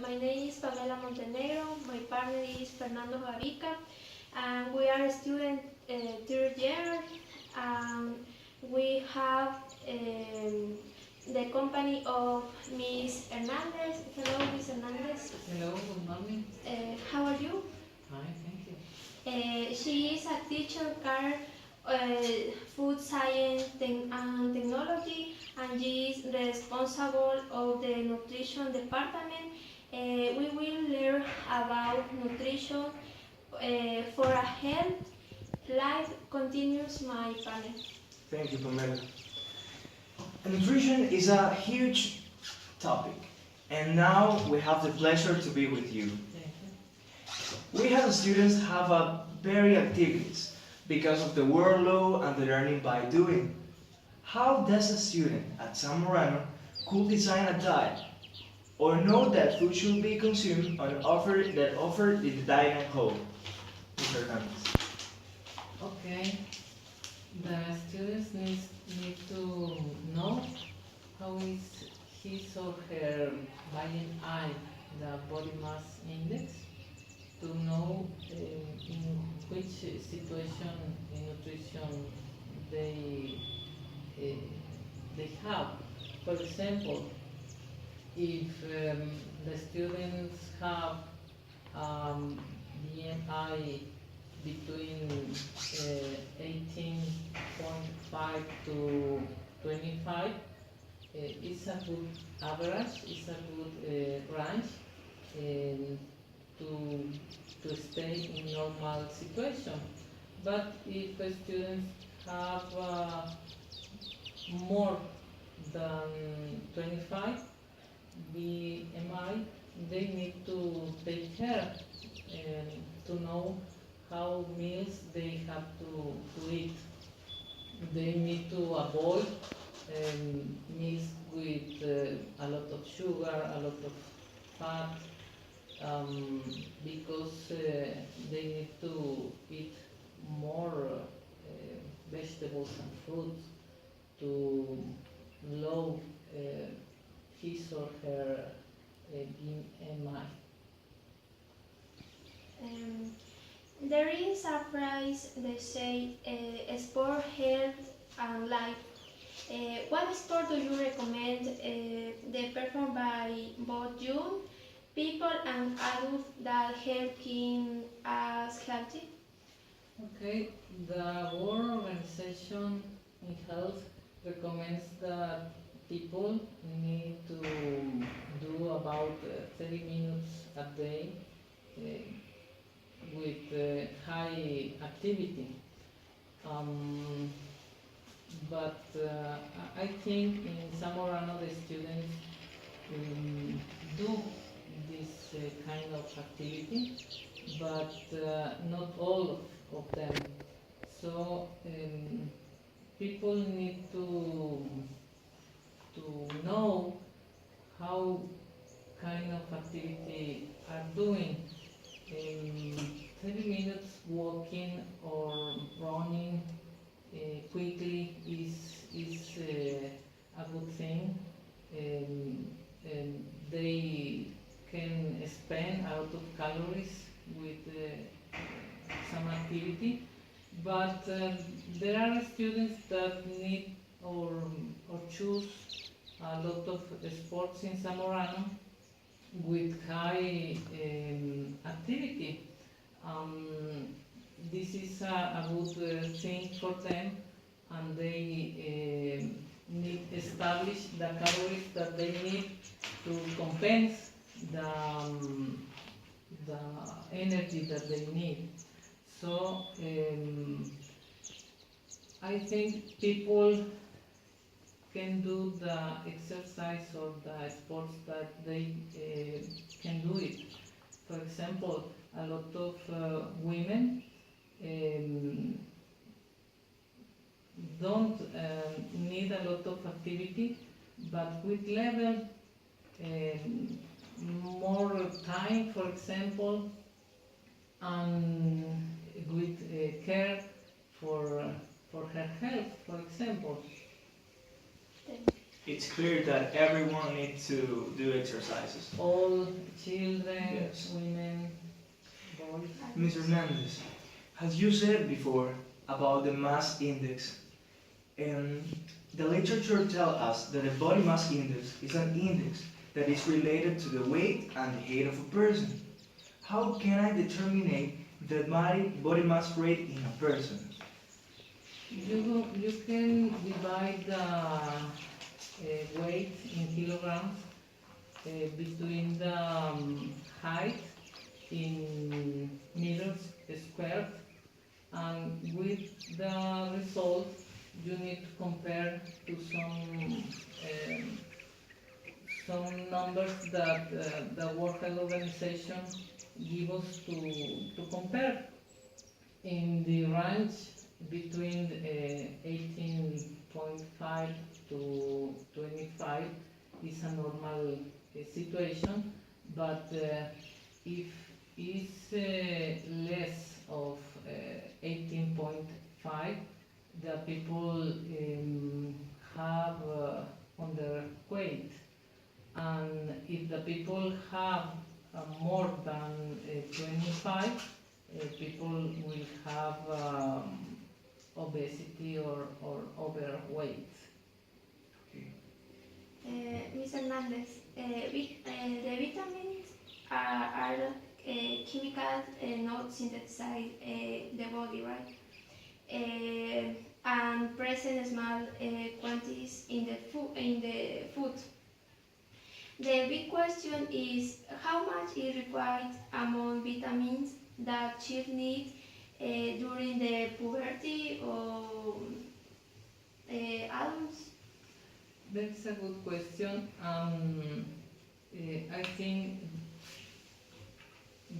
My name is Pamela Montenegro. My partner is Fernando Gavica. And we are a student third year. Um, we have the company of Miss Hernandez. Hello, Miss Hernandez. Hello, good morning. How are you? Fine, thank you. She is a teacher car food science and technology, and she is responsible of the nutrition department. We will learn about nutrition for a health life continues my panel. Thank you, Pamela. Nutrition is a huge topic, and now we have the pleasure to be with you. Thank you. We as students have a very activities because of the workload and the learning by doing. How does a student at San Morano could design a diet or know that food should be consumed and offer the diet at home? Mr. Hernandez. Okay, the students need to know how is his or her BMI, the body mass index, to know in which situation in nutrition they have. For example, if the students have BMI between 18.5 to 25, it's a good average, it's a good range to stay in normal situation. But if students have more than 25 BMI, they need to take care to know how meals they have to eat. They need to avoid meals with a lot of sugar, a lot of fat, because they need to eat more vegetables and fruits to lower his or her BMI. There is a phrase they say sport, health, and life. What sport do you recommend they perform by both young people and adults that help keep us healthy? Okay, the World Organization in Health recommends that people need to do about 30 minutes a day with high activity. But I think in Zamorano the students do this kind of activity, but not all of them. So people need to know how kind of activity are doing. 30 minutes walking or running quickly is a good thing. They can spend a lot of calories with some activity, but there are students that need or choose a lot of sports in Zamorano with high activity. This is a good thing for them, and they need establish the calories that they need to compensate the energy that they need. So I think people can do the exercise or the sports that they can do it. For example, a lot of women don't need a lot of activity, but with level more time, for example, and with care for her health, for example. It's clear that everyone needs to do exercises. All children, Yes. women, boys. Ms. Hernandez, as you said before about the mass index, um, the literature tells us that the body mass index is an index that is related to the weight and the height of a person. How can I determine the body mass rate in a person? You can divide the weight in kilograms between the height in meters squared, and with the result you need to compare to some numbers that the World Health Organization give us to compare in the range between 18.5 to 25 is a normal situation, but if it's less of 18.5, the people have underweight, and if the people have more than 25, people will have obesity or overweight. Ms. Hernandez, the vitamins are chemicals not synthesized the body, right? And present small quantities in the food. The big question is how much is required among vitamins that children need during the puberty or adults. That's a good question. I think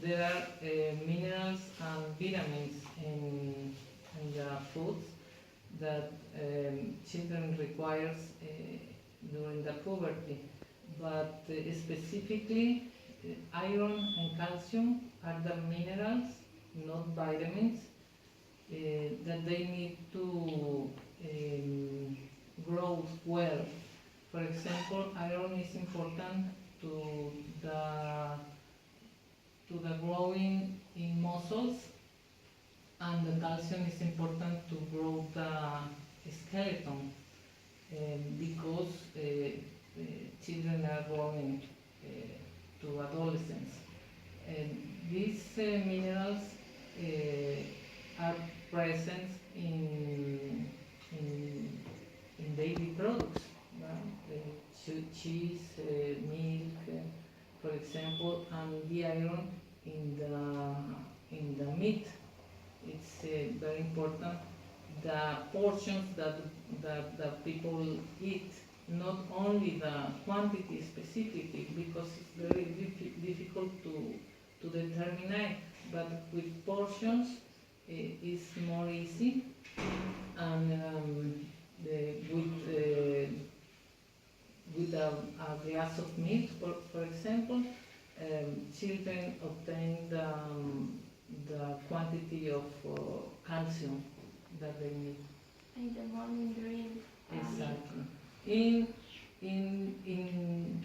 there are minerals and vitamins in the foods that children requires during the puberty, but specifically iron and calcium are the minerals, not vitamins, that they need to grow well. For example, iron is important to the growing in muscles, and the calcium is important to grow the skeleton, because children are growing to adolescence. These minerals are present in daily products, right? Cheese, milk, for example, and the iron in the meat. It's very important. The portions that the people eat, not only the quantity specifically, because it's very difficult to determine, but with portions it's more easy, and with a glass of milk, for example, children obtain the quantity of calcium that they need. In the morning drink. Exactly. In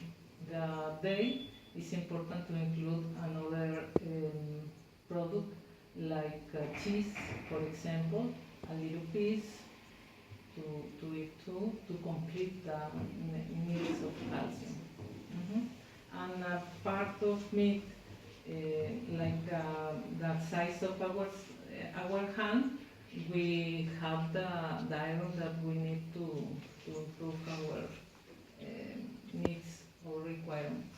the day, it's important to include another product like cheese, for example, a little piece to eat too, to complete the needs of calcium. And a part of meat, like the size of our hand, we have the iron that we need to improve our needs or requirements.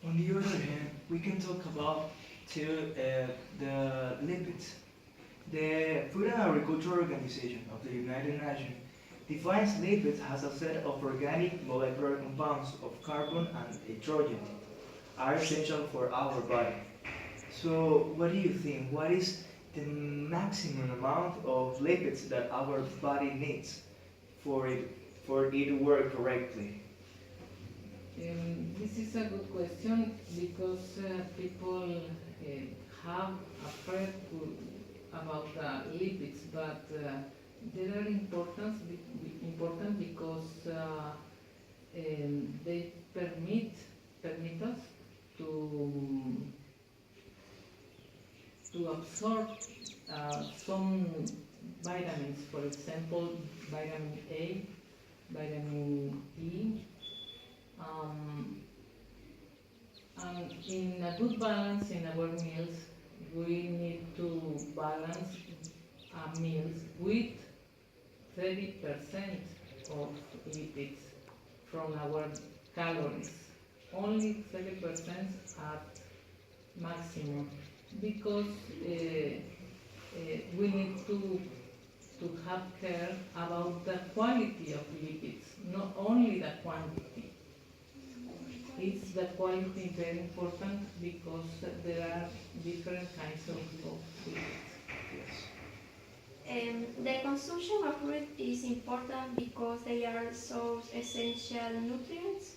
On the other hand, we can talk about too, the lipids. The Food and Agriculture Organization of the United Nations defines lipids as a set of organic molecular compounds of carbon and hydrogen are essential for our body. So, what do you think? What is the maximum amount of lipids that our body needs for it to work correctly? This is a good question because people have a threat about lipids, but they are important because they permit us to absorb some vitamins, for example, vitamin A, vitamin E, um, and in a good balance in our meals, we need to balance our meals with 30% of lipids from our calories. Only 30% are maximum because we need to have care about the quality of lipids, not only the quantity. It's the quality very important because there are different kinds of lipids. Yes. The consumption of fruit is important because they are source essential nutrients.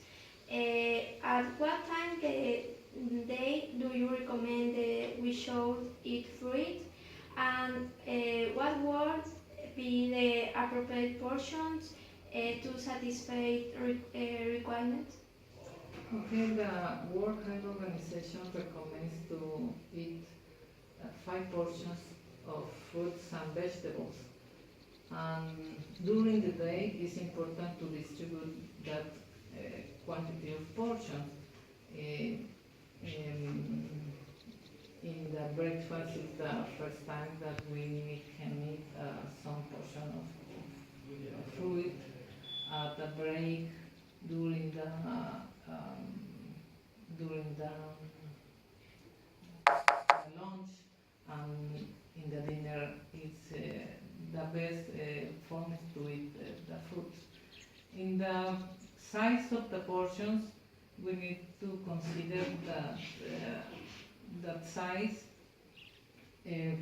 At what time the day do you recommend we should eat fruit? And what would be the appropriate portions to satisfy requirements? Okay, the World Health Organization recommends to eat 5 portions of fruits and vegetables. And during the day, it's important to distribute that quantity of portions. Um, in the breakfast is the first time that we can eat some portion of fruit. At the break, during the lunch, and in the dinner, it's the best form to eat the fruits. In the size of the portions, we need to consider that size.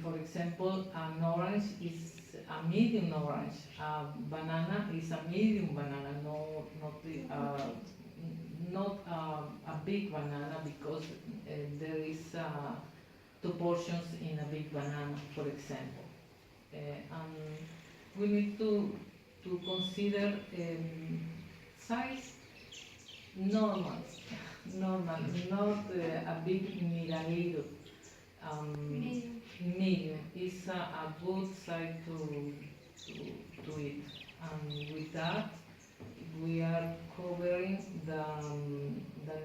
For example, an orange is a medium orange. A banana is a medium banana, not a big banana, because there is 2 portions in a big banana, for example. And we need to consider size normal, normal, not a big ni a little. Medium. Medium is a good size to eat, and with that we are covering the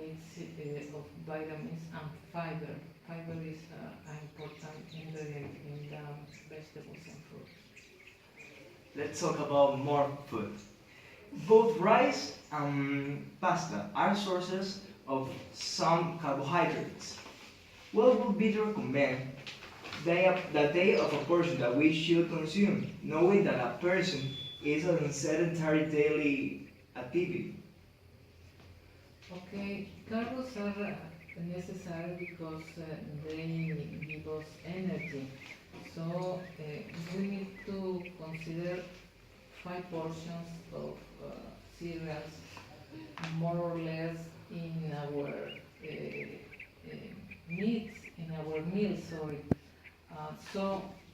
needs of vitamins and fiber. Fiber is an important ingredient in the vegetables and fruits. Let's talk about more food. Both rice and pasta are sources of some carbohydrates. What would be the recommend the day of a person that we should consume, knowing that a person is on sedentary daily activity? Okay, carbs are necessary because they give us energy. So we need to consider 5 portions of cereals, more or less, in our needs, in our meals. Sorry. So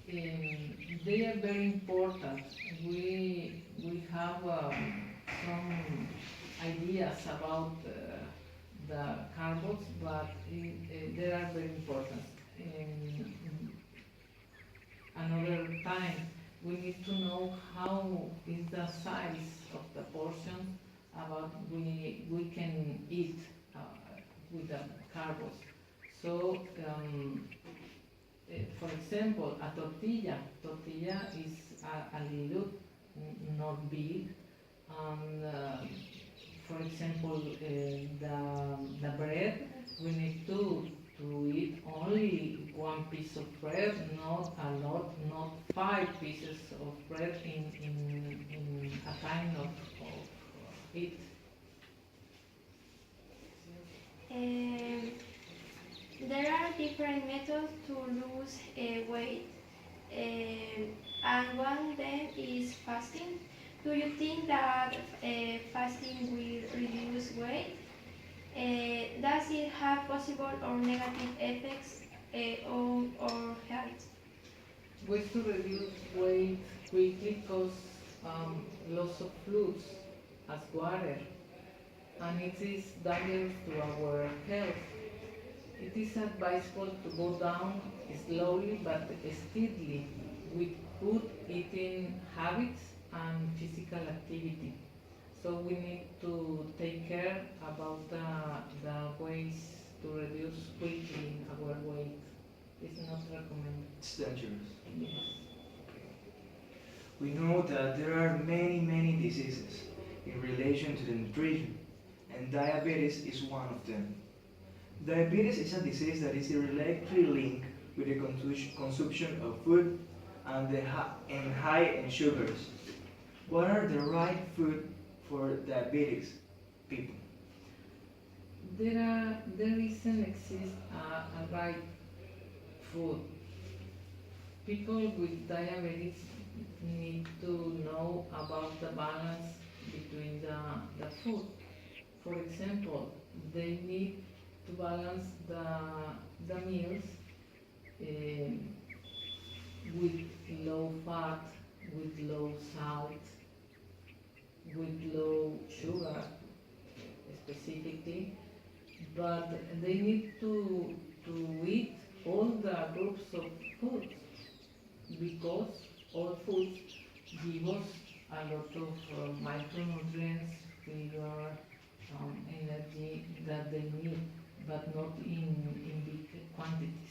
they are very important. We have some ideas about the carbs, but they are very important. Another time, we need to know how is the size of the portion about we can eat with the carbs. So, for example, a tortilla is a little, not big, and for example, the bread, we need to eat only 1 piece of bread, not a lot, not 5 pieces of bread in a kind of eat. Um, there are different methods to lose weight, and one of them is fasting. Do you think that fasting will reduce weight? Does it have possible or negative effects on our health? Ways to reduce weight quickly cause loss of fluids as water, and it is dangerous to our health. It is advisable to go down slowly but steadily with good eating habits and physical activity. So we need to take care about the ways to reduce quickly our weight. It's not recommended. It's dangerous. Yes. We know that there are many diseases in relation to the nutrition, and diabetes is one of them. Diabetes is a disease that is directly linked with the consumption of food and, and high in sugars. What are the right food for diabetics people? There isn't exist a right food. People with diabetes need to know about the balance between the food. For example, they need to balance the meals um, with low fat, with low salt, with low sugar specifically, but they need to eat all the groups of foods because all foods give us a lot of micronutrients, flavor, energy that they need, but not in big quantities.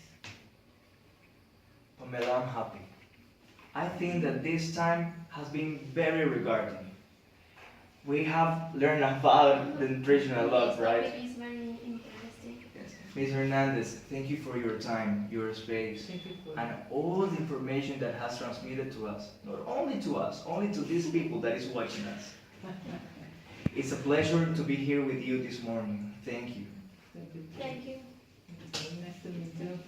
Pamela, I'm happy. I think that this time has been very rewarding. We have learned about the nutrition a lot, This right? topic is very interesting. Yes. Ms. Hernandez, thank you for your time, your space, Thank you for and all the information that has transmitted to us. Not only to us, only to these people that is watching us. It's a pleasure to be here with you this morning. Thank you. Thank you. Thank you. It's very nice to meet you.